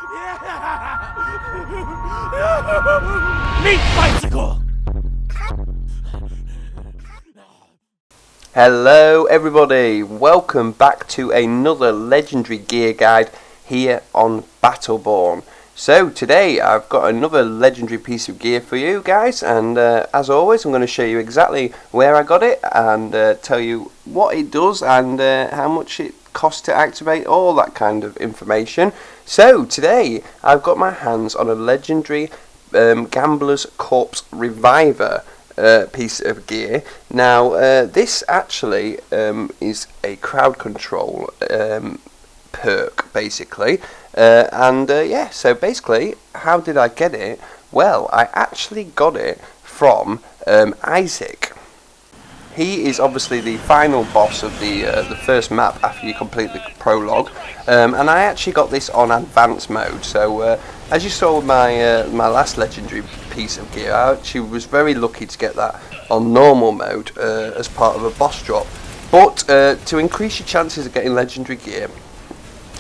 Meat bicycle! Hello everybody, welcome back to another legendary gear guide here on Battleborn. So today I've got another legendary piece of gear for you guys, and as always I'm going to show you exactly where I got it and tell you what it does and how much it costs to activate, all that kind of information. So today I've got my hands on a legendary Gambler's Corpse Reviver piece of gear. Now this actually is a crowd control perk basically, yeah, so basically how did I get it? Well, I actually got it from Isaac. He is obviously the final boss of the first map after you complete the prologue, and I actually got this on advanced mode. So as you saw with my my last legendary piece of gear, I actually was very lucky to get that on normal mode as part of a boss drop. But to increase your chances of getting legendary gear,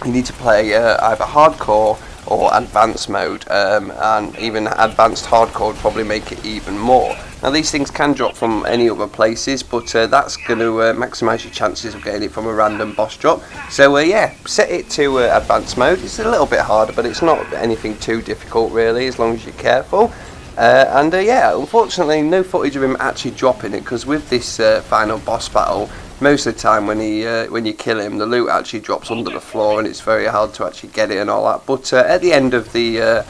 you need to play either hardcore or advanced mode, and even advanced hardcore would probably make it even more. Now these things can drop from any other places, but that's going to maximise your chances of getting it from a random boss drop. So yeah, set it to advanced mode. It's a little bit harder, but it's not anything too difficult really, as long as you're careful. Yeah, unfortunately no footage of him actually dropping it, because with this final boss battle, most of the time when you kill him, the loot actually drops under the floor and it's very hard to actually get it and all that. But at the end of the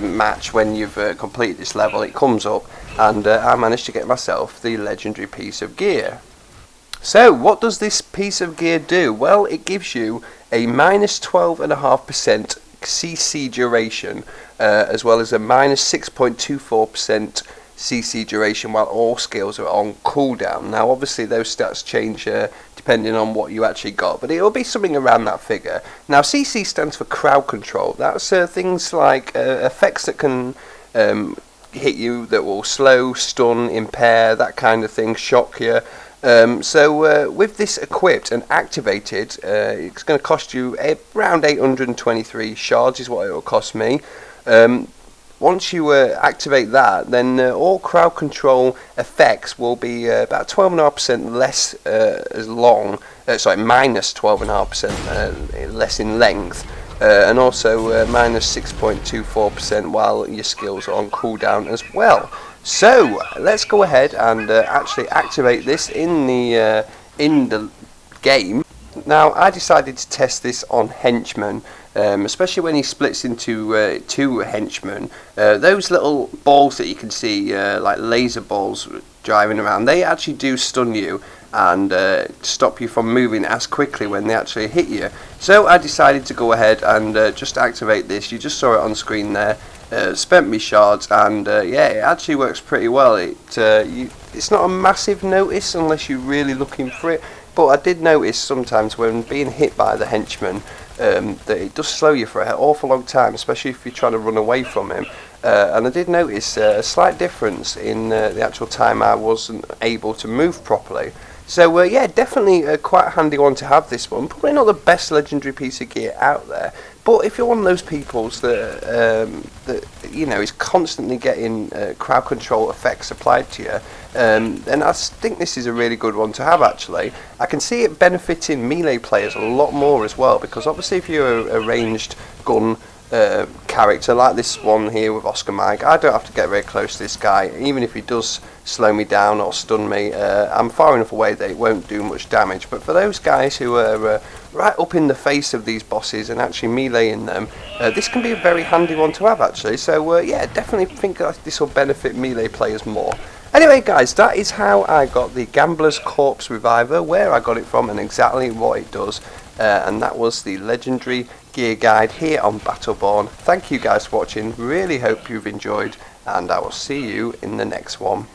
match, when you've completed this level, it comes up, and I managed to get myself the legendary piece of gear. So what does this piece of gear do? Well, it gives you a minus 12.5% CC duration, as well as a minus 6.24% CC duration while all skills are on cooldown. Now obviously those stats change depending on what you actually got, but it'll be something around that figure. Now CC stands for crowd control. That's things like effects that can hit you, that will slow, stun, impair, that kind of thing, shock you. So with this equipped and activated, it's going to cost you around 823 shards is what it will cost me. Once you activate that, then all crowd control effects will be about 12.5% less as long, minus 12.5% less in length, and also minus 6.24% while your skills are on cooldown as well. So let's go ahead and actually activate this in the game. Now I decided to test this on henchmen, especially when he splits into two henchmen. Those little balls that you can see, like laser balls driving around, they actually do stun you and stop you from moving as quickly when they actually hit you. So I decided to go ahead and just activate this. You just saw it on screen there. Spent me shards, and yeah, it actually works pretty well. It's not a massive notice unless you're really looking for it, but I did notice sometimes when being hit by the henchman that it does slow you for an awful long time, especially if you're trying to run away from him. And I did notice a slight difference in the actual time I wasn't able to move properly. So yeah, definitely quite a handy one to have, this one. Probably not the best legendary piece of gear out there, but if you're one of those people that you know is constantly getting crowd control effects applied to you, then I think this is a really good one to have actually. I can see it benefiting melee players a lot more as well, because obviously if you're a ranged gun character like this one here with Oscar Mike, I don't have to get very close to this guy. Even if he does slow me down or stun me, I'm far enough away that it won't do much damage. But for those guys who are right up in the face of these bosses and actually meleeing them, this can be a very handy one to have actually. So yeah, definitely think that this will benefit melee players more. Anyway guys, that is how I got the Gambler's Corpse Reviver, where I got it from and exactly what it does. And that was the legendary gear guide here on Battleborn. Thank you guys for watching, really hope you've enjoyed, and I will see you in the next one.